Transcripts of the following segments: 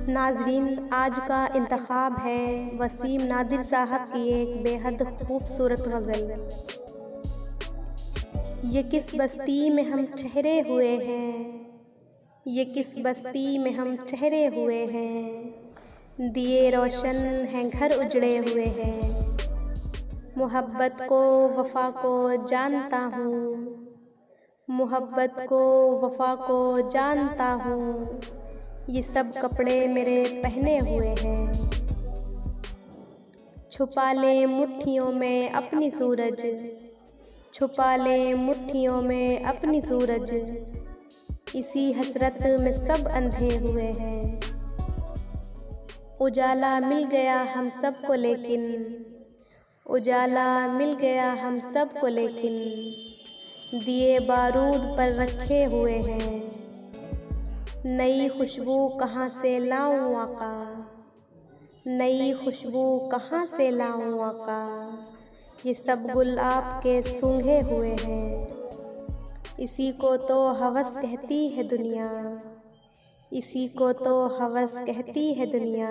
नाजरीन, आज का इंतखाब है वसीम नादिर साहब की एक बेहद खूबसूरत गज़ल। ये किस बस्ती में हम ठहरे हुए हैं, ये किस बस्ती में हम ठहरे हुए हैं, दिए रोशन हैं घर उजड़े हुए हैं। मोहब्बत को वफ़ा को जानता हूँ, मोहब्बत को वफ़ा को जानता हूँ, ये सब कपड़े मेरे पहने हुए हैं। छुपा ले मुट्ठियों में अपनी सूरज, छुपा ले मुट्ठियों में अपनी सूरज, इसी हसरत में सब अंधे हुए हैं। उजाला मिल गया हम सबको लेकिन, उजाला मिल गया हम सबको लेकिन, दिए बारूद पर रखे हुए हैं। नई खुशबू कहाँ से लाऊं आका, नई खुशबू कहाँ से लाऊं आका, ये सब गुल आपके सूंघे हुए हैं। इसी को तो हवस कहती है दुनिया, इसी को तो हवस कहती है दुनिया,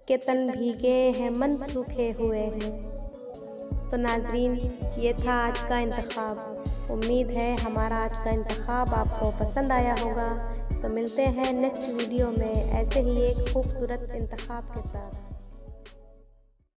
के तन भीगे हैं मन सूखे हुए हैं। तो नाजरीन, ये था आज का इंतखाब। उम्मीद है हमारा आज का इंतखाब आपको पसंद आया होगा। तो मिलते हैं नेक्स्ट वीडियो में ऐसे ही एक खूबसूरत इंतखाब के साथ।